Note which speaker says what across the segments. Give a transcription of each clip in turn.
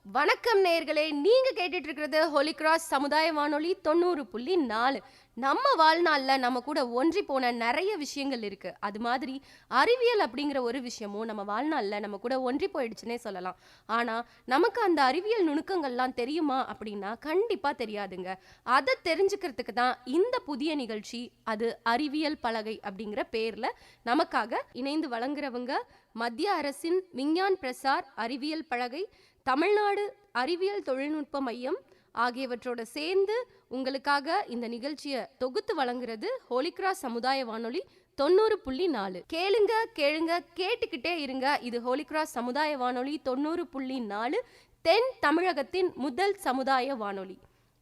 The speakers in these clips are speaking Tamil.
Speaker 1: வணக்கம் நேயர்களே, நீங்க கேட்டுட்டு இருக்கிறது ஹோலி கிராஸ் சமுதாய வானொலி 90.4. நம்ம வாழ்நாள்ல நம்ம கூட ஒன்றி போன நிறைய விஷயங்கள் இருக்கு. அது மாதிரி அறிவியல் அப்படிங்கிற ஒரு விஷயமும் நம்ம வாழ்நாள்ல நம்ம கூட ஒன்றி போயிடுச்சுன்னே சொல்லலாம். ஆனா நமக்கு அந்த அறிவியல் நுணுக்கங்கள்லாம் தெரியுமா அப்படின்னா கண்டிப்பா தெரியாதுங்க. அதை தெரிஞ்சுக்கிறதுக்கு தான் இந்த புதிய நிகழ்ச்சி, அது அறிவியல் பலகை அப்படிங்கிற பேர்ல நமக்காக இணைந்து வழங்குறவங்க மத்திய அரசின் விஞ்ஞான் பிரசார் அறிவியல் பலகை, தமிழ்நாடு அறிவியல் தொழில்நுட்ப மையம் ஆகியவற்றோட சேர்ந்து உங்களுக்காக இந்த நிகழ்ச்சியை தொகுத்து வழங்குறது ஹோலி கிராஸ் சமுதாய வானொலி 90.4. கேளுங்க கேளுங்க கேட்டுக்கிட்டே இருங்க. இது ஹோலி கிராஸ் சமுதாய வானொலி 90.4, தென் தமிழகத்தின் முதல் சமுதாய வானொலி.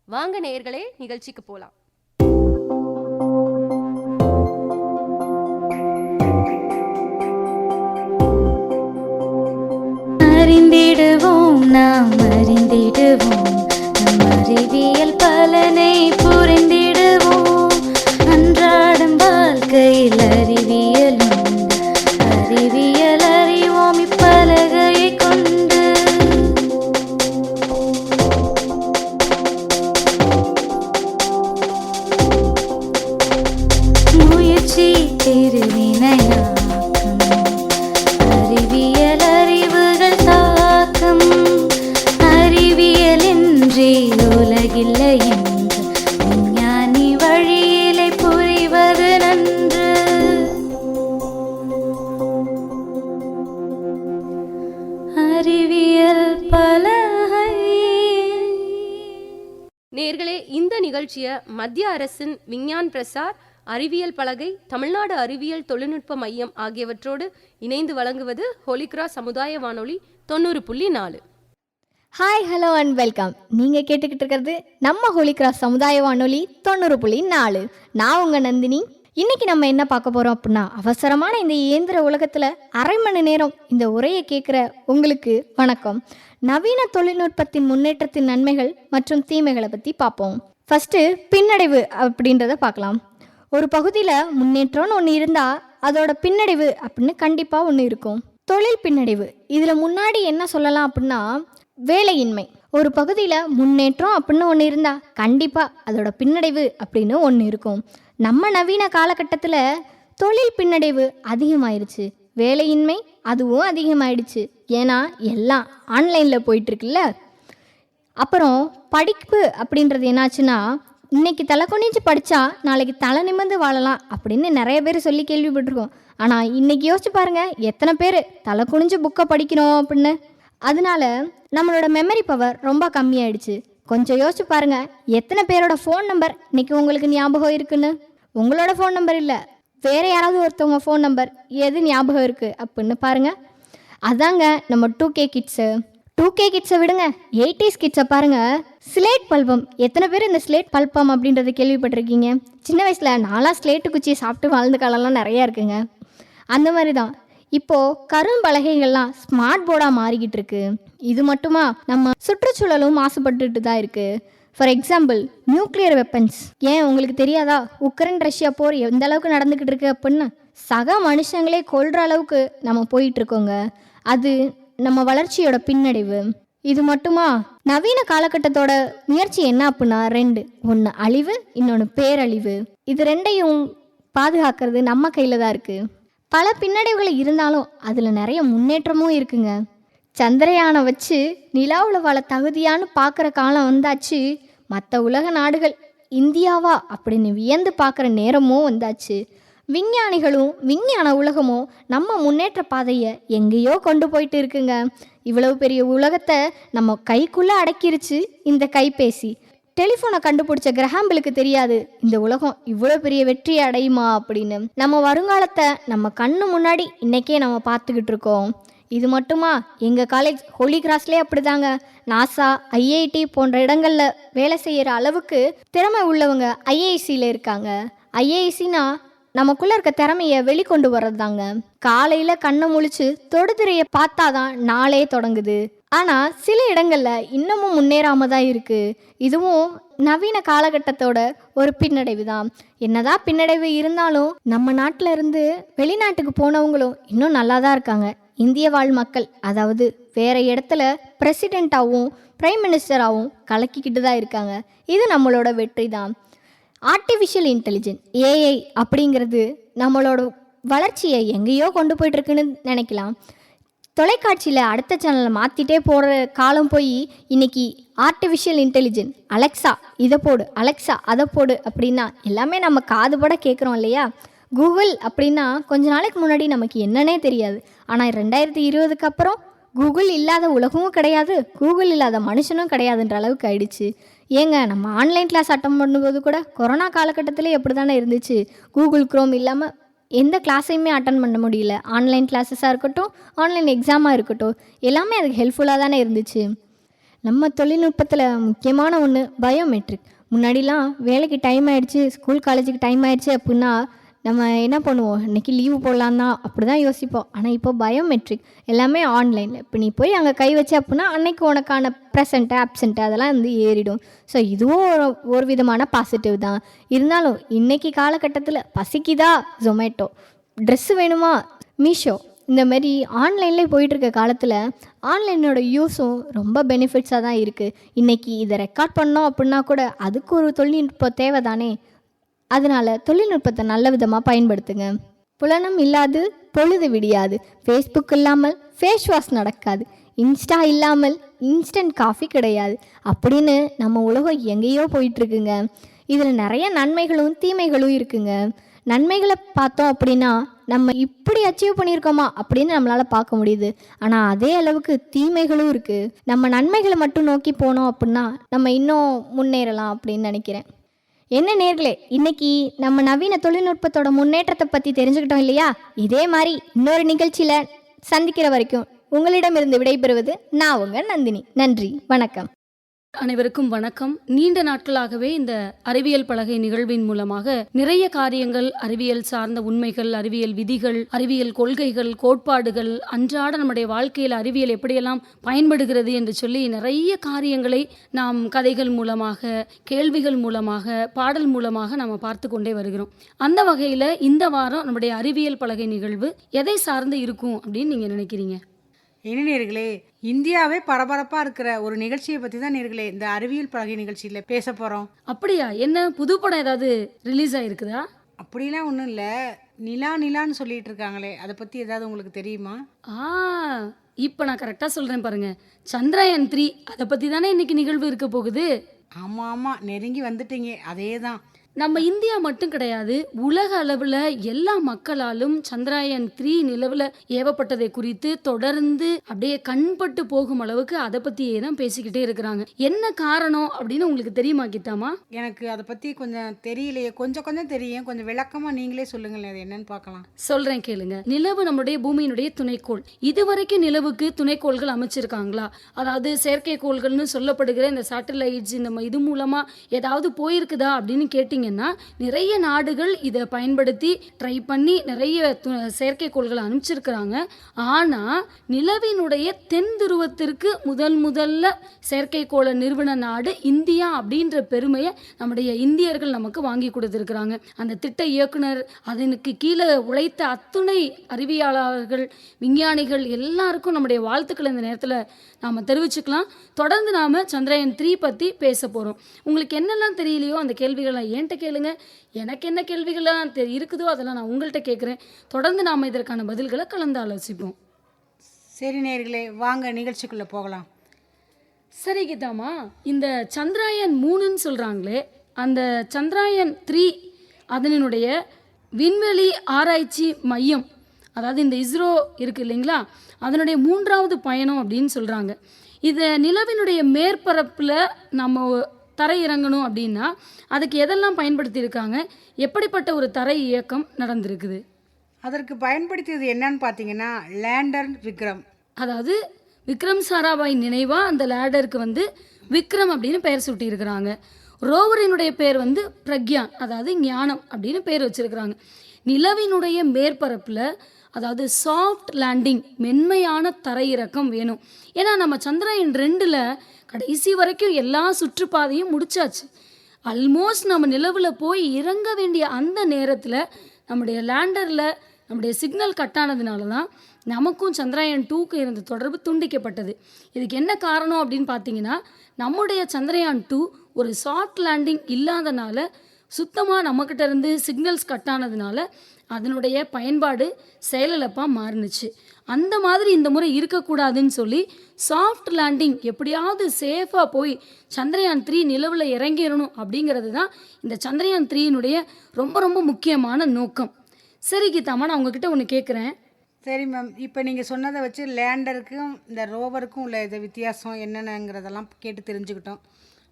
Speaker 1: வாங்க நேயர்களே, நிகழ்ச்சிக்கு போலாம்.
Speaker 2: அறிந்திடுவோம், நாம் அறிந்திடுவோம், நம் அறிவியல் பலனை புரிந்திடுவோம். அன்றாடம் வாழ்க்கையில் அறிவியல் உண்டு, அறிவியல் அறிவோம் இப்பலகையை கொண்டு. முயற்சி திருவினையாக்கும், அறிவியல் அறிவுகள் தாக்கம். அறிவியலின்றி உலகில்லை என்று விஞ்ஞானி வழியிலே புரிவது நன்று. அறிவியல் பலகை.
Speaker 1: நேயர்களே, இந்த நிகழ்ச்சியை மத்திய அரசின் விஞ்ஞான் பிரசார் அறிவியல் பலகை, தமிழ்நாடு அறிவியல் தொழில்நுட்ப மையம் ஆகியவற்றோடு இணைந்து வழங்குவது ஹோலி கிராஸ் சமுதாய வானொலி 90.4.
Speaker 3: Hi, hello and welcome. நீங்கள் கேட்டுக்கிட்டு இருக்கிறது நம்ம ஹோலி கிராஸ் சமுதாய வானொலி 90.4. நான் உங்கள் நந்தினி. இன்னைக்கு நம்ம என்ன பார்க்க போகிறோம் அப்படின்னா, அவசரமான இந்த இயந்திர உலகத்தில் அரை மணி நேரம் இந்த உரையை கேட்குற உங்களுக்கு வணக்கம். நவீன தொழில்நுட்பத்தின் முன்னேற்றத்தின் நன்மைகள் மற்றும் தீமைகளை பற்றி பார்ப்போம். ஃபஸ்ட்டு பின்னடைவு அப்படின்றத பார்க்கலாம். ஒரு பகுதியில் முன்னேற்றம்னு ஒன்று இருந்தால் அதோட பின்னடைவு அப்படின்னு கண்டிப்பாக ஒன்று இருக்கும். தொழில் பின்னடைவு, இதில் முன்னாடி என்ன சொல்லலாம் அப்படின்னா வேலையின்மை. ஒரு பகுதியில் முன்னேற்றம் அப்படின்னு ஒன்று இருந்தால் கண்டிப்பாக அதோட பின்னடைவு அப்படின்னு ஒன்று இருக்கும். நம்ம நவீன காலகட்டத்தில் தொழில் பின்னடைவு அதிகமாயிருச்சு, வேலையின்மை அதுவும் அதிகமாயிடுச்சு. ஏன்னா எல்லாம் ஆன்லைனில் போயிட்டுருக்குல்ல. அப்புறம் படிப்பு அப்படின்றது என்னாச்சுன்னா, இன்னைக்கு தலை குனிஞ்சு படித்தா நாளைக்கு தலை நிமிர்ந்து வாழலாம் அப்படின்னு நிறைய பேர் சொல்லி கேள்விப்பட்டிருக்கோம். ஆனால் இன்னைக்கு யோசிச்சு பாருங்கள், எத்தனை பேர் தலை குனிஞ்சு புக்கை படிக்கிறோம் அப்படின்னு. அதனால நம்மளோட மெமரி பவர் ரொம்ப கம்மியாயிடுச்சு. கொஞ்சம் யோசிச்சு பாருங்கள், எத்தனை பேரோட ஃபோன் நம்பர் இன்னைக்கு உங்களுக்கு ஞாபகம் இருக்குன்னு. உங்களோட ஃபோன் நம்பர் இல்லை, வேறு யாராவது ஒருத்தவங்க ஃபோன் நம்பர் எது ஞாபகம் இருக்குது அப்படின்னு பாருங்கள். அதாங்க நம்ம 2K கிட்ஸு. 2K கிட்ஸை விடுங்க, 80s கிட்ஸை பாருங்கள். ஸ்லேட் பல்பம், எத்தனை பேர் இந்த ஸ்லேட் பல்பம் அப்படின்றத கேள்விப்பட்டிருக்கீங்க? சின்ன வயசில் நான்லாம் ஸ்லேட்டு குச்சியை சாப்பிட்டு வாழ்ந்த காலம்லாம் நிறையா இருக்குங்க. அந்த மாதிரி தான் இப்போது கரும்பலகைகள்லாம் ஸ்மார்ட் போர்டாக மாறிக்கிட்டு இருக்கு. இது மட்டுமா, நம்ம சுற்றுச்சூழலும் மாசுபட்டுட்டு தான் இருக்குது. For example, nuclear weapons. ஏன் உங்களுக்கு தெரியாதா உக்ரைன் ரஷ்யா போர் எந்த அளவுக்கு நடந்துக்கிட்டு இருக்கு அப்படின்னு? சக மனுஷங்களே கொல்ற அளவுக்கு நம்ம போயிட்டுருக்கோங்க. அது நம்ம வளர்ச்சியோட பின்னடைவு. இது மட்டுமா, நவீன காலகட்டத்தோட முயற்சி என்ன அப்படின்னா 2. ஒன்று அழிவு, இன்னொன்று பேரழிவு. இது ரெண்டையும் பாதுகாக்கிறது நம்ம கையில் தான் இருக்குது. பல பின்னடைவுகள் இருந்தாலும் அதில் நிறைய முன்னேற்றமும் இருக்குங்க. சந்திரயானை வச்சு நிலாவில் வாழ தகுதியான்னு பார்க்குற காலம் வந்தாச்சு. மற்ற உலக நாடுகள் இந்தியாவா அப்படின்னு வியந்து பார்க்குற நேரமும் வந்தாச்சு. விஞ்ஞானிகளும் விஞ்ஞான உலகமும் நம்ம முன்னேற்ற பாதையை எங்கேயோ கொண்டு போயிட்டு இருக்குங்க. இவ்வளவு பெரிய உலகத்தை நம்ம கைக்குள்ளே அடக்கிருச்சு இந்த கைபேசி. டெலிஃபோனை கண்டுபிடிச்ச கிரஹாம்பிளுக்கு தெரியாது இந்த உலகம் இவ்வளோ பெரிய வெற்றியை அடையுமா அப்படின்னு. நம்ம வருங்காலத்தை நம்ம கண்ணு முன்னாடி இன்றைக்கே நம்ம பார்த்துக்கிட்டு இருக்கோம். இது மட்டுமா, எங்கள் காலேஜ் ஹோலி கிராஸ்லேயே அப்படிதாங்க. நாசா, ஐஐடி போன்ற இடங்களில் வேலை செய்கிற அளவுக்கு திறமை உள்ளவங்க ஐஐசியில் இருக்காங்க. ஐஐசினா நமக்குள்ளே இருக்க திறமையை வெளிக்கொண்டு வர்றது தாங்க. காலையில் கண்ணை முழிச்சு தொடுதிரையை பார்த்தாதான் நாளே தொடங்குது. ஆனால் சில இடங்களில் இன்னமும் முன்னேறாமல் தான் இருக்குது. இதுவும் நவீன காலகட்டத்தோட ஒரு பின்னடைவு தான். என்னதான் பின்னடைவு இருந்தாலும் நம்ம நாட்டில் இருந்து வெளிநாட்டுக்கு போனவங்களும் இன்னும் நல்லா தான் இருக்காங்க. இந்திய வாழ் மக்கள், அதாவது வேறு இடத்துல பிரசிடெண்ட்டாகவும் பிரைம் மினிஸ்டராகவும் கலக்கிக்கிட்டு தான் இருக்காங்க. இது நம்மளோட வெற்றி தான். ஆர்டிஃபிஷியல் இன்டெலிஜென்ஸ் ஏஐ அப்படிங்கிறது நம்மளோட வளர்ச்சியை எங்கேயோ கொண்டு போயிட்டுருக்குன்னு நினைக்கலாம். தொலைக்காட்சியில் அடுத்த சேனலை மாற்றிட்டே போகிற காலம் போய் இன்றைக்கி ஆர்டிஃபிஷியல் இன்டெலிஜென்ஸ் அலெக்ஸா இதை போடு, அலெக்ஸா அதை போடு அப்படின்னா எல்லாமே நம்ம காதுபட கேட்குறோம் இல்லையா? கூகுள் அப்படின்னா கொஞ்ச நாளைக்கு முன்னாடி நமக்கு என்னன்னே தெரியாது. ஆனால் 2020க்கு அப்புறம் கூகுள் இல்லாத உலகமும் கிடையாது, கூகுள் இல்லாத மனுஷனும் கிடையாதுன்ற அளவுக்கு ஆயிடுச்சு. ஏங்க, நம்ம ஆன்லைன் கிளாஸ் அட்டன் பண்ணும்போது கூட கொரோனா காலகட்டத்திலே எப்படி தானே இருந்துச்சு? கூகுள் குரோம் இல்லாமல் எந்த கிளாஸையுமே அட்டன் பண்ண முடியல. ஆன்லைன் கிளாஸஸாக இருக்கட்டும், ஆன்லைன் எக்ஸாமாக இருக்கட்டும், எல்லாமே அதுக்கு ஹெல்ப்ஃபுல்லாக தானே இருந்துச்சு. நம்ம தொழில்நுட்பத்தில் முக்கியமான ஒன்று பயோமெட்ரிக். முன்னாடிலாம் வேலைக்கு டைம் ஆகிடுச்சு, ஸ்கூல் காலேஜுக்கு டைம் ஆகிடுச்சு அப்படின்னா நம்ம என்ன பண்ணுவோம், இன்றைக்கி லீவு போடலாம் தான் அப்படி தான் யோசிப்போம். ஆனால் இப்போ பயோமெட்ரிக் எல்லாமே ஆன்லைனில். இப்போ நீ போய் அங்கே கை வச்சு அப்படின்னா அன்னைக்கு உனக்கான ப்ரெசண்ட்டு ஆப்சண்ட்டு அதெல்லாம் வந்து ஏறிடும். ஸோ இதுவும் ஒரு விதமான பாசிட்டிவ் தான். இருந்தாலும் இன்றைக்கி காலகட்டத்தில் பசிக்குதா ஜொமேட்டோ, ட்ரெஸ்ஸு வேணுமா மீஷோ, இந்த மாதிரி ஆன்லைன்லேயே போயிட்டுருக்க காலத்தில் ஆன்லைனோட யூஸும் ரொம்ப பெனிஃபிட்ஸாக தான் இருக்குது. இன்றைக்கி இதை ரெக்கார்ட் பண்ணோம் அப்படின்னா கூட அதுக்கு ஒரு தொழில்நுட்பம் தேவை தானே. அதனால் தொழில்நுட்பத்தை நல்ல விதமாக பயன்படுத்துங்க. புலனம் இல்லாது பொழுது விடியாது. ஃபேஸ்புக் இல்லாமல் ஃபேஸ் வாஷ் நடக்காது. இன்ஸ்டா இல்லாமல் இன்ஸ்டன்ட் காஃபி கிடையாது அப்படின்னு நம்ம உலகம் எங்கேயோ போயிட்டுருக்குங்க. இதில் நிறைய நன்மைகளும் தீமைகளும் இருக்குங்க. நன்மைகளை பார்த்தோம் அப்படின்னா நம்ம இப்படி அச்சீவ் பண்ணியிருக்கோமா அப்படின்னு நம்மளால் பார்க்க முடியுது. ஆனால் அதே அளவுக்கு தீமைகளும் இருக்குது. நம்ம நன்மைகளை மட்டும் நோக்கி போனோம் அப்படின்னா நம்ம இன்னும் முன்னேறலாம் அப்படின்னு நினைக்கிறேன். என்ன நேர்களே, இன்னைக்கு நம்ம நவீன தொழில்நுட்பத்தோட முன்னேற்றத்தை பற்றி தெரிஞ்சுக்கிட்டோம் இல்லையா? இதே மாதிரி இன்னொரு நிகழ்ச்சியில் சந்திக்கிற வரைக்கும் உங்களிடமிருந்து விடைபெறுவது நான் உங்கள் நந்தினி. நன்றி, வணக்கம்.
Speaker 4: அனைவருக்கும் வணக்கம். நீண்ட நாட்களாகவே இந்த அறிவியல் பலகை நிகழ்வின் மூலமாக நிறைய காரியங்கள், அறிவியல் சார்ந்த உண்மைகள், அறிவியல் விதிகள், அறிவியல் கொள்கைகள், கோட்பாடுகள், அன்றாட நம்முடைய வாழ்க்கையில் அறிவியல் எப்படியெல்லாம் பயன்படுகிறது என்று சொல்லி நிறைய காரியங்களை நாம் கதைகள் மூலமாக, கேள்விகள் மூலமாக, பாடல் மூலமாக நாம் பார்த்து கொண்டே வருகிறோம். அந்த வகையில் இந்த வாரம் நம்முடைய அறிவியல் பலகை நிகழ்வு எதை சார்ந்து இருக்கும் அப்படின்னு நீங்கள் நினைக்கிறீங்க?
Speaker 5: என்ன நேர்களே, இந்தியாவே பரபரப்பாக இருக்கிற ஒரு நிகழ்ச்சியை பற்றி தான் நேர்களே இந்த அறிவியல் பலகை நிகழ்ச்சியில் பேச போகிறோம்.
Speaker 4: அப்படியா? என்ன புது படம் ஏதாவது ரிலீஸ் ஆகிருக்குதா?
Speaker 5: அப்படிலாம் ஒன்றும் இல்லை. நிலான்னு சொல்லிட்டு இருக்காங்களே, அதை பற்றி ஏதாவது உங்களுக்கு தெரியுமா?
Speaker 4: இப்போ நான் கரெக்டாக சொல்கிறேன் பாருங்க. சந்திரயான் 3 அதை பற்றி தானே இன்னைக்கு நிகழ்வு இருக்க போகுது.
Speaker 5: ஆமாம், நெருங்கி வந்துட்டீங்க. அதே தான்.
Speaker 4: நம்ம இந்தியா மட்டும் கிடையாது, உலக அளவில் எல்லா மக்களாலும் சந்திரயான் 3 நிலவில் ஏவப்பட்டதை குறித்து தொடர்ந்து அப்படியே கண்பட்டு போகும் அளவுக்கு அதை பற்றியே தான் பேசிக்கிட்டே இருக்கிறாங்க. என்ன காரணம் அப்படின்னு உங்களுக்கு தெரியுமா கிட்டாமா?
Speaker 5: எனக்கு அதை பற்றி கொஞ்சம் தெரியலையே. கொஞ்சம் தெரியும். கொஞ்சம் விளக்கமாக நீங்களே சொல்லுங்களேன், அது என்னன்னு பார்க்கலாம்.
Speaker 4: சொல்கிறேன் கேளுங்க. நிலவு நம்முடைய பூமியினுடைய துணைக்கோள். இதுவரைக்கும் நிலவுக்கு துணைக்கோள்கள் அமைச்சிருக்காங்களா? அதாவது செயற்கைக்கோள்கள்னு சொல்லப்படுகிற இந்த சேட்டலைட்ஸ், இந்த இது மூலமாக ஏதாவது போயிருக்குதா அப்படின்னு கேட்டிங்க. நிறைய நாடுகள் இதை பயன்படுத்தி ட்ரை பண்ணி நிறைய செயற்கைக்கோள்களை அனுப்பிச்சிருக்கிறாங்க. ஆனால் நிலவினுடைய தென் துருவத்திற்கு முதல்ல செயற்கைக்கோளை நிறுவன நாடு இந்தியா அப்படின்ற பெருமையை நம்முடைய இந்தியர்கள் நமக்கு வாங்கி கொடுத்துருக்குறாங்க. அந்த திட்ட இயக்குனர், அதனுக்கு கீழே உழைத்த அத்துணை அறிவியலாளர்கள், விஞ்ஞானிகள் எல்லாருக்கும் நம்முடைய வாழ்த்துக்களை இந்த நேரத்தில் நாம் தெரிவிச்சுக்கலாம். தொடர்ந்து நாம் சந்திரயான் 3 பற்றி பேச போகிறோம். உங்களுக்கு என்னெல்லாம் தெரியலையோ அந்த கேள்விகளை என்கிட்ட கேளுங்க. எனக்கு என்ன கேள்விகள்லாம் இருக்குதோ அதெல்லாம் நான் உங்கள்கிட்ட கேட்குறேன். தொடர்ந்து நாம் இதற்கான பதில்களை கலந்து ஆலோசிப்போம்.
Speaker 5: சரி நேர்களே, வாங்க நிகழ்ச்சிக்குள்ளே போகலாம்.
Speaker 4: சரி கீதாமா, இந்த சந்திரயான் 3ன்னு சொல்கிறாங்களே, அந்த சந்திரயான் 3 அதனுடைய விண்வெளி ஆராய்ச்சி மையம், அதாவது இந்த இஸ்ரோ இருக்குது இல்லைங்களா, அதனுடைய 3வது பயணம் அப்படின்னு சொல்கிறாங்க. இதை நிலவினுடைய மேற்பரப்பில் நம்ம தரை இறங்கணும் அப்படின்னா அதுக்கு எதெல்லாம் பயன்படுத்தியிருக்காங்க? எப்படிப்பட்ட ஒரு தரை இயக்கம் நடந்திருக்குது?
Speaker 5: அதற்கு பயன்படுத்தியது என்னன்னு பார்த்தீங்கன்னா லேண்டர் விக்ரம்.
Speaker 4: அதாவது விக்ரம் சாராபாய் நினைவாக அந்த லேடருக்கு விக்ரம் அப்படின்னு பெயர் சூட்டியிருக்கிறாங்க. ரோவரினுடைய பேர் பிரக்யான், அதாவது ஞானம் அப்படின்னு பேர் வச்சிருக்கிறாங்க. நிலவினுடைய மேற்பரப்பில் அதாவது சாஃப்ட் லேண்டிங், மென்மையான தரையிறக்கம் வேணும். ஏன்னா நம்ம சந்திரயான் 2ல் கடைசி வரைக்கும் எல்லா சுற்றுப்பாதையும் முடிச்சாச்சு. ஆல்மோஸ்ட் நம்ம நிலவில் போய் இறங்க வேண்டிய அந்த நேரத்தில் நம்முடைய லேண்டரில் நம்முடைய சிக்னல் கட் ஆனதுனால தான் நமக்கும் சந்திரயான் 2க்கு இருந்த தொடர்பு துண்டிக்கப்பட்டது. இதுக்கு என்ன காரணம் அப்படின்னு பார்த்தீங்கன்னா, நம்முடைய சந்திரயான் 2 ஒரு சாஃப்ட் லேண்டிங் இல்லாதனால, சுத்தமாக நம்மக்கிட்ட இருந்து சிக்னல்ஸ் கட் ஆனதுனால அதனுடைய பயன்பாடு செயலிழப்பாக மாறுனுச்சு. அந்த மாதிரி இந்த முறை இருக்கக்கூடாதுன்னு சொல்லி சாஃப்ட் லேண்டிங் எப்படியாவது சேஃபாக போய் சந்திரயான் 3 நிலவில் இறங்கிடணும் அப்படிங்கிறது தான் இந்த சந்திரயான் 3னுடைய ரொம்ப ரொம்ப முக்கியமான நோக்கம். சரி கீதாம்மா, நான் உங்ககிட்ட ஒன்று கேட்குறேன்.
Speaker 5: சரி மேம், இப்போ நீங்கள் சொன்னதை வச்சு லேண்டருக்கும் இந்த ரோவருக்கும் உள்ள இது வித்தியாசம் என்னென்னங்கிறதெல்லாம் கேட்டு தெரிஞ்சுக்கிட்டோம்.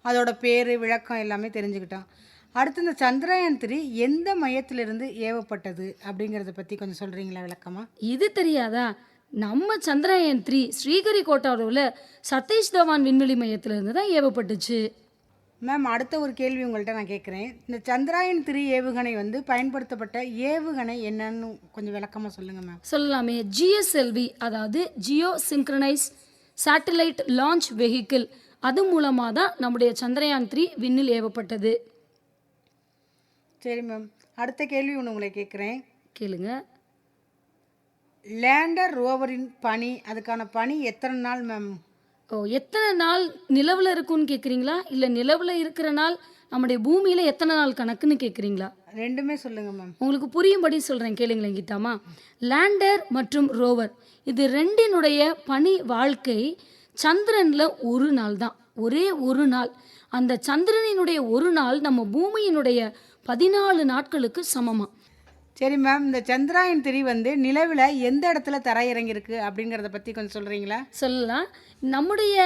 Speaker 5: அதோட பேர், விளக்கம் எல்லாமே தெரிஞ்சுக்கிட்டோம். அடுத்து இந்த சந்திரயான் 3 எந்த மையத்திலிருந்து ஏவப்பட்டது அப்படிங்கிறத பற்றி கொஞ்சம் சொல்கிறீங்களா விளக்கமா?
Speaker 4: இது தெரியாதா? நம்ம சந்திரயான் 3 ஸ்ரீஹரிகோட்டாவில் உள்ள சதீஷ் தவான் விண்வெளி மையத்திலிருந்து தான் ஏவப்பட்டுச்சு.
Speaker 5: மேம், அடுத்த ஒரு கேள்வி உங்கள்கிட்ட நான் கேட்குறேன். இந்த சந்திரயான் 3 ஏவுகணை வந்து பயன்படுத்தப்பட்ட ஏவுகணை என்னன்னு கொஞ்சம் விளக்கமாக சொல்லுங்கள் மேம்.
Speaker 4: சொல்லலாமே. ஜிஎஸ்எல்வி, அதாவது Jio synchronise satellite launch vehicle, அது மூலமாக தான் நம்முடைய சந்திரயான் 3 விண்ணில் ஏவப்பட்டது.
Speaker 5: சரி மேம், அடுத்த கேள்வி ஒன்று உங்களை கேட்குறேன்.
Speaker 4: கேளுங்க.
Speaker 5: லேண்டர் ரோவரின் பணி, அதுக்கான பணி எத்தனை நாள் மேம்?
Speaker 4: எத்தனை நாள் நிலவில் இருக்குன்னு கேட்குறீங்களா, இல்லை நிலவில் இருக்கிற நாள் நம்முடைய பூமியில் எத்தனை நாள் கணக்குன்னு கேட்குறீங்களா?
Speaker 5: ரெண்டுமே சொல்லுங்கள் மேம்.
Speaker 4: உங்களுக்கு புரியும்படி சொல்கிறேன், கேளுங்களேன் கீதாமா. லேண்டர் மற்றும் ரோவர் இது ரெண்டினுடைய பணி வாழ்க்கை சந்திரனில் ஒரு நாள் தான், ஒரே ஒரு நாள். அந்த சந்திரனினுடைய ஒரு நாள் நம்ம பூமியினுடைய 14 நாட்களுக்கு சமமாக.
Speaker 5: சரி மேம், இந்த சந்திரயான் 3 வந்து நிலவில் எந்த இடத்துல தரையிறங்கியிருக்கு அப்படிங்கிறத பற்றி கொஞ்சம் சொல்கிறீங்களா?
Speaker 4: சொல்லலாம். நம்முடைய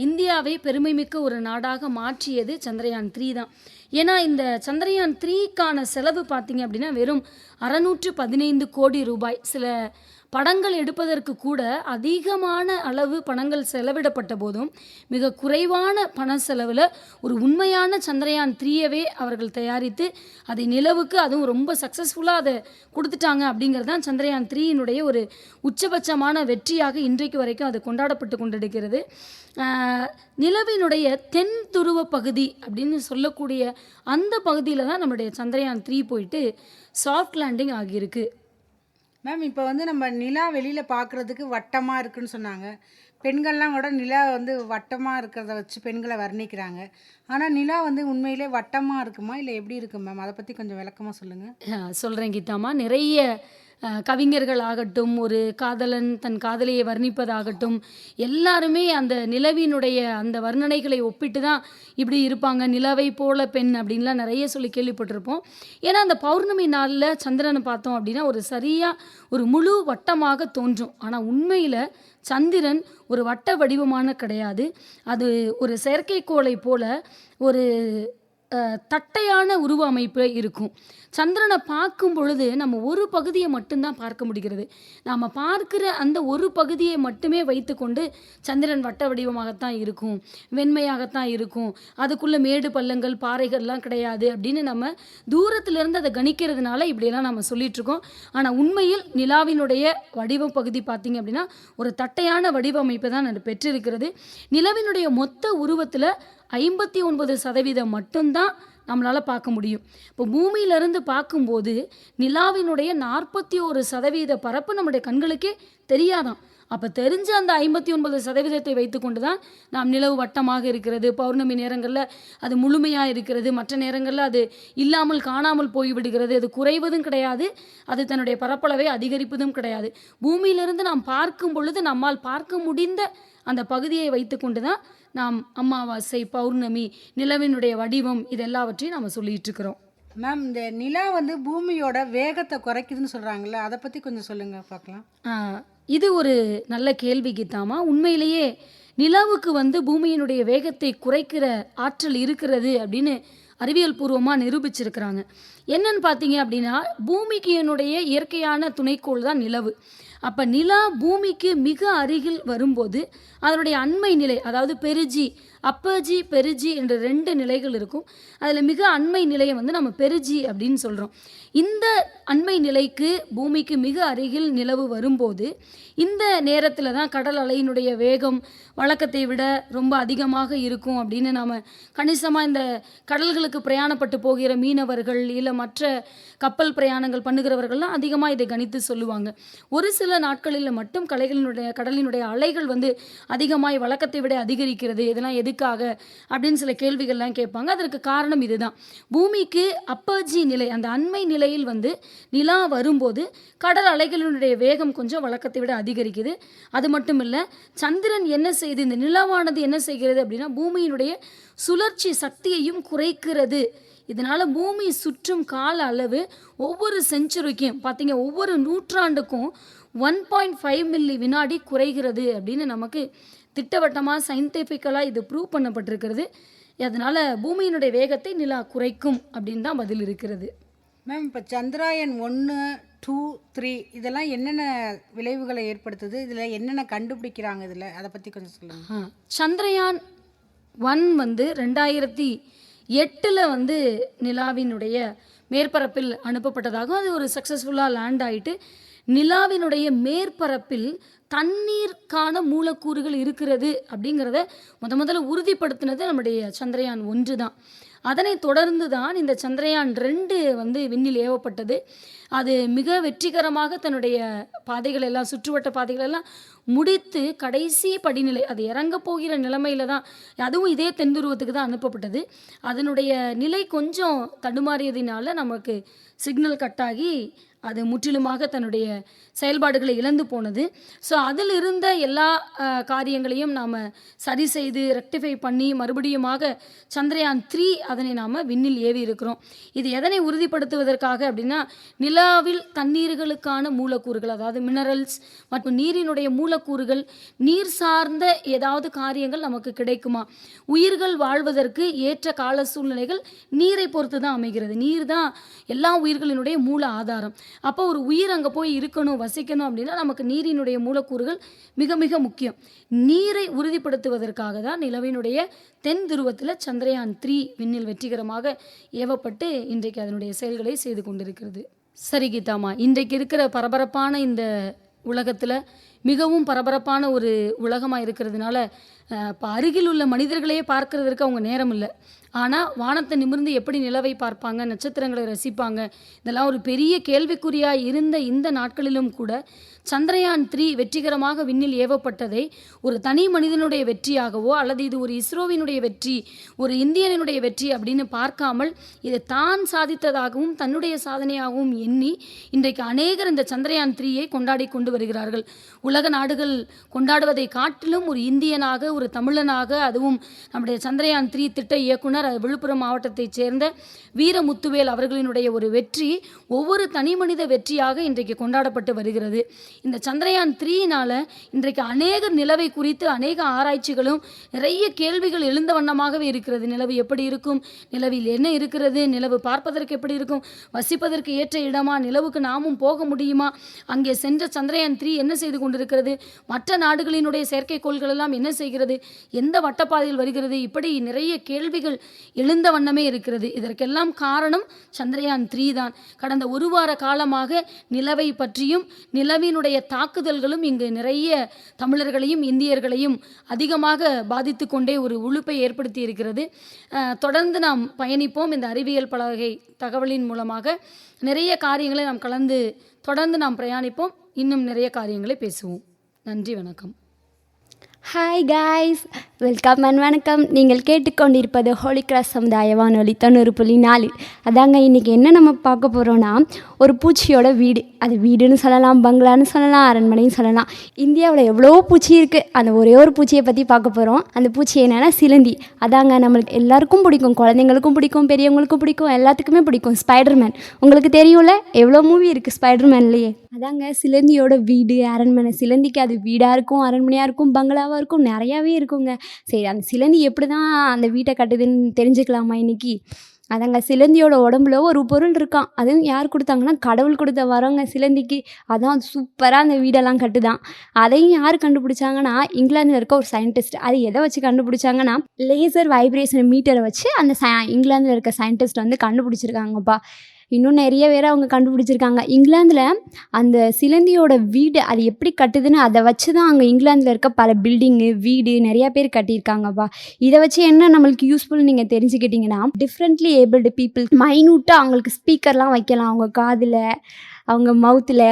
Speaker 4: இந்தியாவை பெருமைமிக்க ஒரு நாடாக மாற்றியது சந்திரயான் 3 தான். ஏன்னா இந்த சந்திரயான் 3க்கான செலவு பார்த்தீங்க அப்படின்னா வெறும் 615 கோடி ரூபாய். சில படங்கள் எடுப்பதற்கு கூட அதிகமான அளவு பணங்கள் செலவிடப்பட்ட போதும் மிக குறைவான பண செலவில் ஒரு உண்மையான சந்திரயான் 3யவே அவர்கள் தயாரித்து அதை நிலவுக்கு, அதுவும் ரொம்ப சக்ஸஸ்ஃபுல்லாக அதை கொடுத்துட்டாங்க. அப்படிங்கிறது தான் சந்திரயான் 3னுடைய ஒரு உச்சபட்சமான வெற்றியாக இன்றைக்கு வரைக்கும் அது கொண்டாடப்பட்டு கொண்டிருக்கிறது. நிலவினுடைய தென் துருவ பகுதி அப்படின்னு சொல்லக்கூடிய அந்த பகுதியில் தான் நம்முடைய சந்திரயான் 3 போயிட்டு சாஃப்ட் லேண்டிங் ஆகியிருக்கு.
Speaker 5: மேம், இப்போ வந்து நம்ம நிலா வெளியில் பார்க்குறதுக்கு வட்டமாக இருக்குன்னு சொன்னாங்க. பெண்கள்லாம் கூட நிலா வந்து வட்டமாக இருக்கிறத வச்சு பெண்களை வர்ணிக்கிறாங்க. ஆனால் நிலா வந்து உண்மையிலே வட்டமாக இருக்குமா இல்லை எப்படி இருக்கும் மேம்? அதை பற்றி கொஞ்சம் விளக்கமாக சொல்லுங்கள்.
Speaker 4: சொல்கிறேன் கீதாமா. நிறைய கவிஞர்கள் ஆகட்டும், ஒரு காதலன் தன் காதலியை வர்ணிப்பதாகட்டும், எல்லாருமே அந்த நிலவினுடைய அந்த வர்ணனைகளை ஒப்பிட்டு தான் இப்படி இருப்பாங்க, நிலவை போல பெண் அப்படின்லாம் நிறைய சொல்லி கேள்விப்பட்டிருப்போம். ஏன்னா அந்த பௌர்ணமி நாளில் சந்திரனை பார்த்தோம் அப்படின்னா ஒரு சரியாக ஒரு முழு வட்டமாக தோன்றும். ஆனால் உண்மையில் சந்திரன் ஒரு வட்ட வடிவமான கிடையாது. அது ஒரு செயற்கைக்கோளை போல ஒரு தட்டையான உருவ அமைப்பு இருக்கும். சந்திரனை பார்க்கும் பொழுது நம்ம ஒரு பகுதியை மட்டும்தான் பார்க்க முடிகிறது. நாம் பார்க்குற அந்த ஒரு பகுதியை மட்டுமே வைத்துக்கொண்டு சந்திரன் வட்ட வடிவமாகத்தான் இருக்கும், வெண்மையாகத்தான் இருக்கும், அதுக்குள்ளே மேடு பள்ளங்கள் பாறைகள்லாம் கிடையாது அப்படின்னு நம்ம தூரத்திலிருந்து அதை கணிக்கிறதுனால இப்படியெல்லாம் நம்ம சொல்லிகிட்ருக்கோம். ஆனால் உண்மையில் நிலாவினுடைய வடிவ பகுதி பார்த்திங்க அப்படின்னா ஒரு தட்டையான வடிவமைப்பு தான் அது பெற்றிருக்கிறது. நிலவினுடைய மொத்த உருவத்தில் 59% மட்டும்தான் நம்மளால் பார்க்க முடியும். இப்போ பூமியிலிருந்து பார்க்கும்போது நிலாவினுடைய 41% பரப்பு நம்முடைய கண்களுக்கே தெரியாதான். அப்போ தெரிஞ்ச அந்த 59% வைத்துக்கொண்டு தான் நாம் நிலவு வட்டமாக இருக்கிறது, பௌர்ணமி நேரங்களில் அது முழுமையாக இருக்கிறது, மற்ற நேரங்களில் அது இல்லாமல் காணாமல் போய்விடுகிறது. அது குறைவதும் கிடையாது, அது தன்னுடைய பரப்பளவை அதிகரிப்பதும் கிடையாது. பூமியிலிருந்து நாம் பார்க்கும் பொழுது நம்மால் பார்க்க முடிந்த அந்த பகுதியை வைத்துக்கொண்டு தான் நாம் அமாவாசை, பௌர்ணமி, நிலவினுடைய வடிவம் இதெல்லாவற்றையும் நாம் சொல்லிகிட்டு இருக்கிறோம்.
Speaker 5: மேம், இந்த நிலா வந்து பூமியோட வேகத்தை குறைக்குதுன்னு சொல்கிறாங்கல்ல, அதை பற்றி கொஞ்சம் சொல்லுங்கள் பார்க்கலாம்.
Speaker 4: இது ஒரு நல்ல கேள்வி கீதாமா. உண்மையிலேயே நிலவுக்கு வந்து பூமியினுடைய வேகத்தை குறைக்கிற ஆற்றல் இருக்கிறது அப்படின்னு அறிவியல் பூர்வமாக நிரூபிச்சிருக்கிறாங்க. என்னன்னு பார்த்தீங்க அப்படின்னா, பூமிக்கு என்னுடைய இயற்கையான துணைக்கோள் தான் நிலவு. அப்போ நிலா பூமிக்கு மிக அருகில் வரும்போது அதனுடைய அண்மை நிலை, அதாவது பெருஜி, அப்பர்ஜி, பெருஜி என்ற 2 நிலைகள் இருக்கும். அதில் மிக அண்மை நிலையை வந்து நம்ம பெருஜி அப்படின்னு சொல்கிறோம். இந்த அண்மை நிலைக்கு பூமிக்கு மிக அருகில் நிலவு வரும்போது இந்த நேரத்தில் தான் கடல் அலையினுடைய வேகம் வழக்கத்தை விட ரொம்ப அதிகமாக இருக்கும் அப்படின்னு நாம் கணிசமாக இந்த கடல்களுக்கு பிரயாணப்பட்டு போகிற மீனவர்கள் இல்லை மற்ற கப்பல் பிரயாணங்கள் பண்ணுகிறவர்கள்லாம் அதிகமாக இதை கணித்து சொல்லுவாங்க. ஒரு சில சில நாட்களில் மட்டும் கடலினுடைய அலைகள் வந்து அதிகமாய் வழக்கத்தை விட அதிகரிக்கிறது, இதெல்லாம் எதுக்காக அப்படின்னு சில கேள்விகள்லாம் கேட்பாங்க. அதற்கு காரணம் இதுதான். பூமிக்கு அப்பர்ஜி நிலை, அந்த அண்மை நிலையில் வந்து நிலா வரும்போது கடல் அலைகளினுடைய வேகம் கொஞ்சம் வழக்கத்தை விட அதிகரிக்குது. அது மட்டும் இல்லை, சந்திரன் என்ன செய்யுது, இந்த நிலவானது என்ன செய்கிறது அப்படின்னா பூமியினுடைய சுழற்சி சக்தியையும் குறைக்கிறது. இதனால் பூமி சுற்றும் கால அளவு ஒவ்வொரு செஞ்சுரிக்கும் பார்த்தீங்க, ஒவ்வொரு நூற்றாண்டுக்கும் 1.5 மில்லி வினாடி குறைகிறது அப்படின்னு நமக்கு திட்டவட்டமாக சயின்டிஃபிக்கலாக இது ப்ரூவ் பண்ணப்பட்டிருக்கிறது. அதனால் பூமியினுடைய வேகத்தை நிலா குறைக்கும் அப்படின்னு தான் பதில் இருக்கிறது.
Speaker 5: மேம், இப்போ சந்திராயன் 1, 2, 3 இதெல்லாம் என்னென்ன விளைவுகளை ஏற்படுத்துது, இதில் என்னென்ன கண்டுபிடிக்கிறாங்க, இதில் அதை பற்றி கொஞ்சம் சொல்லுங்கள்.
Speaker 4: சந்திரயான் 1 வந்து 2008 வந்து நிலாவினுடைய மேற்பரப்பில் அனுப்பப்பட்டதாகவும் அது ஒரு சக்ஸஸ்ஃபுல்லாக லேண்ட் ஆகிட்டு நிலாவினுடைய மேற்பரப்பில் தண்ணீருக்கான மூலக்கூறுகள் இருக்கிறது அப்படிங்கிறத முதல்ல உறுதிப்படுத்தினது நம்முடைய சந்திரயான் 1 தான். அதனை தொடர்ந்து தான் இந்த சந்திரயான் 2 வந்து விண்ணில் ஏவப்பட்டது. அது மிக வெற்றிகரமாக தன்னுடைய பாதைகள் எல்லாம், சுற்றுவட்ட பாதைகள் எல்லாம் முடித்து கடைசி படிநிலை, அது இறங்க போகிற நிலைமையில தான், அதுவும் இதே தென்துருவத்துக்கு தான் அனுப்பப்பட்டது. அதனுடைய நிலை கொஞ்சம் தடுமாறியதினால நமக்கு சிக்னல் கட்டாகி அது முற்றிலுமாக தன்னுடைய செயல்பாடுகளை இழந்து போனது. ஸோ அதில் இருந்த எல்லா காரியங்களையும் நாம் சரி செய்து ரெக்டிஃபை பண்ணி மறுபடியுமாக சந்திரயான் 3 அதனை நாம் விண்ணில் ஏவி இருக்கிறோம். இது எதனை உறுதிப்படுத்துவதற்காக அப்படின்னா, நிலாவில் தண்ணீர்களுக்கான மூலக்கூறுகள், அதாவது மினரல்ஸ் மற்றும் நீரினுடைய மூலக்கூறுகள், நீர் சார்ந்த ஏதாவது காரியங்கள் நமக்கு கிடைக்குமா, உயிர்கள் வாழ்வதற்கு ஏற்ற கால சூழ்நிலைகள் நீரை பொறுத்து தான் அமைகிறது. நீர் தான் எல்லா உயிர்களினுடைய மூல ஆதாரம். அப்போ ஒரு உயிர் அங்கே போய் இருக்கணும், வசிக்கணும் அப்படின்னா நமக்கு நீரினுடைய மூலக்கூறுகள் மிக மிக முக்கியம். நீரை உறுதிப்படுத்துவதற்காக தான் நிலவினுடைய தென் துருவத்தில் சந்திரயான் 3 விண்ணில் வெற்றிகரமாக ஏவப்பட்டு இன்றைக்கு அதனுடைய செயல்களை செய்து கொண்டிருக்கிறது. சரி கீதாமா, இன்றைக்கு இருக்கிற பரபரப்பான இந்த உலகத்தில் மிகவும் பரபரப்பான ஒரு உலகமாக இருக்கிறதுனால இப்போ அருகில் உள்ள மனிதர்களையே பார்க்கறதுக்கு அவங்க நேரம் இல்லை. ஆனால் வானத்தை நிமிர்ந்து எப்படி நிலவை பார்ப்பாங்க, நட்சத்திரங்களை ரசிப்பாங்க, இதெல்லாம் ஒரு பெரிய கேள்விக்குறியாக இருந்த இந்த நாட்களிலும் கூட சந்திரயான் 3 வெற்றிகரமாக விண்ணில் ஏவப்பட்டதை ஒரு தனி மனிதனுடைய வெற்றியாகவோ அல்லது இது ஒரு இஸ்ரோவினுடைய வெற்றி, ஒரு இந்தியனுடைய வெற்றி அப்படின்னு பார்க்காமல் இதை தான் சாதித்ததாகவும் தன்னுடைய சாதனையாகவும் எண்ணி இன்றைக்கு அநேகர் இந்த சந்திரயான் 3ஐ கொண்டாடி கொண்டு வருகிறார்கள். உலக நாடுகள் கொண்டாடுவதை காட்டிலும் ஒரு இந்தியனாக, ஒரு தமிழனாக, அதுவும் நம்முடைய சந்திரயான் 3 திட்ட இயக்குனர் விழுப்புரம் மாவட்டத்தைச் சேர்ந்த வீரமுத்துவேல் அவர்களினுடைய ஒரு வெற்றி ஒவ்வொரு தனி மனித வெற்றியாக இன்றைக்கு கொண்டாடப்பட்டு வருகிறது. இந்த சந்திரயான் 3னால இன்றைக்கு அநேக நிலவை குறித்து அநேக ஆராய்ச்சிகளும் நிறைய கேள்விகள் எழுந்த வண்ணமாகவே இருக்கிறது. நிலவு எப்படி இருக்கும், நிலவில் என்ன இருக்கிறது, நிலவு பார்ப்பதற்கு எப்படி இருக்கும், வசிப்பதற்கு ஏற்ற இடமா, நிலவுக்கு நாமும் போக முடியுமா, அங்கே சென்ற சந்திரயான் 3 என்ன செய்து கொண்டிருக்கிறது, மற்ற நாடுகளினுடைய செயற்கைக்கோள்கள் எல்லாம் என்ன செய்கிறது, எந்த வட்டப்பாதையில் வருகிறது, இப்படி நிறைய கேள்விகள் எழுந்த வண்ணமே இருக்கிறது. இதற்கெல்லாம் காரணம் சந்திரயான் 3 தான். கடந்த ஒரு வார காலமாக நிலவை பற்றியும் நிலவினுடைய தாக்குதல்களும் இங்கு நிறைய தமிழர்களையும் இந்தியர்களையும் அதிகமாக பாதித்து கொண்டே ஒரு உழுப்பை ஏற்படுத்தி இருக்கிறது. தொடர்ந்து நாம் பயணிப்போம். இந்த அறிவியல் பலகை தகவலின் மூலமாக நிறைய காரியங்களை நாம் தொடர்ந்து நாம் பிரயாணிப்போம். இன்னும் நிறைய காரியங்களை பேசுவோம். நன்றி, வணக்கம்.
Speaker 2: ஹாய் காய்ஸ், வெல்கம் அண்ட் வணக்கம். நீங்கள் கேட்டுக்கொண்டிருப்பது ஹோலி கிராஸ் சமுதாய வானொலி 90.4. அதாங்க இன்றைக்கி என்ன நம்ம பார்க்க போகிறோன்னா, ஒரு பூச்சியோட வீடு. அது வீடுன்னு சொல்லலாம், பங்களான்னு சொல்லலாம், அரண்மனைன்னு சொல்லலாம். இந்தியாவில் எவ்வளோ பூச்சி இருக்குது. அந்த ஒரே ஒரு பூச்சியை பற்றி பார்க்க போகிறோம். அந்த பூச்சி என்னென்னா சிலந்தி. அதாங்க நம்மளுக்கு எல்லாருக்கும் பிடிக்கும், குழந்தைங்களுக்கும் பிடிக்கும், பெரியவங்களுக்கும் பிடிக்கும், எல்லாத்துக்குமே பிடிக்கும். ஸ்பைடர்மேன் உங்களுக்கு தெரியும்ல, எவ்வளோ மூவி இருக்குது ஸ்பைடர்மேன்லேயே. அதாங்க சிலந்தியோட வீடு, அரண்மனை. சிலந்திக்கு அது வீடாக இருக்கும், அரண்மனையாக இருக்கும், பங்களாவாக இருக்கும், நிறையாவே இருக்குங்க. சரி, அந்த சிலந்தி எப்படி தான் அந்த வீட்டை கட்டுதுன்னு தெரிஞ்சுக்கலாமா இன்னைக்கு? அதாங்க சிலந்தியோட உடம்புல ஒரு பொருள் இருக்கான். அதுவும் யார் கொடுத்தாங்கன்னா கடவுள் கொடுத்த வரங்க சிலந்திக்கு. அதான் சூப்பராக அந்த வீடெல்லாம் கட்டுதான். அதையும் யார் கண்டுபிடிச்சாங்கன்னா இங்கிலாந்தில் இருக்க ஒரு சயின்டிஸ்ட். அது எதை வச்சு கண்டுபிடிச்சாங்கன்னா லேசர் வைப்ரேஷன் மீட்டரை வச்சு அந்த இங்கிலாந்தில் இருக்க சயின்டிஸ்ட் வந்து கண்டுபிடிச்சிருக்காங்கப்பா. இன்னும் நிறைய பேர் அவங்க கண்டுபிடிச்சிருக்காங்க. இங்கிலாந்தில் அந்த சிலந்தியோட வீடு அது எப்படி கட்டுதுன்னு அதை வச்சு தான் அங்கே இங்கிலாந்தில் இருக்க பல பில்டிங்கு, வீடு நிறையா பேர் கட்டியிருக்காங்கப்பா. இதை வச்சு என்ன நம்மளுக்கு யூஸ்ஃபுல் நீங்கள் தெரிஞ்சுக்கிட்டிங்கன்னா, டிஃப்ரெண்ட்லி ஏபிள்டு பீப்புள் மைனூட்டாக அவங்களுக்கு ஸ்பீக்கர்லாம் வைக்கலாம் அவங்க காதில். அவங்க மவுத்தில்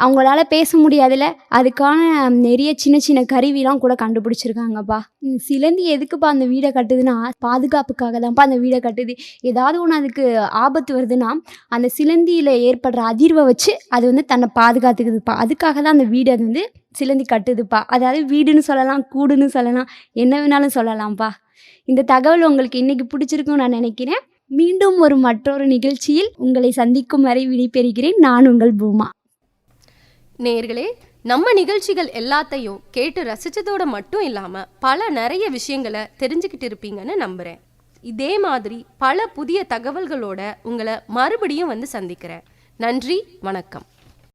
Speaker 2: அவங்களால பேச முடியாதுல, அதுக்கான நிறைய சின்ன சின்ன கருவிலாம் கூட கண்டுபிடிச்சிருக்காங்கப்பா. சிலந்தி எதுக்குப்பா அந்த வீடை கட்டுதுன்னா, பாதுகாப்புக்காக தான்ப்பா அந்த வீடை கட்டுது. ஏதாவது ஒன்று அதுக்கு ஆபத்து வருதுன்னா, அந்த சிலந்தியில் ஏற்படுற அதிர்வை வச்சு அது வந்து தன்னை பாதுகாத்துக்குதுப்பா. அதுக்காக தான் அந்த வீடு அது வந்து சிலந்தி கட்டுதுப்பா. அதாவது வீடுன்னு சொல்லலாம், கூடுன்னு சொல்லலாம், என்ன வேணாலும் சொல்லலாம்ப்பா. இந்த தகவல் உங்களுக்கு இன்னைக்கு பிடிச்சிருக்கும்னு நான் நினைக்கிறேன். மீண்டும் மற்றொரு நிகழ்ச்சியில் உங்களை சந்திக்கும் வரை விடைபெறுகிறேன். நான் உங்கள் பூமா.
Speaker 1: நேயர்களே, நம்ம நிகழ்ச்சிகள் எல்லாத்தையும் கேட்டு ரசிச்சதோட மட்டும் இல்லாம நிறைய விஷயங்களை தெரிஞ்சுக்கிட்டு இருப்பீங்கன்னு நம்புறேன். இதே மாதிரி பல புதிய தகவல்களோட உங்களை மறுபடியும் வந்து சந்திக்கிறேன். நன்றி, வணக்கம்.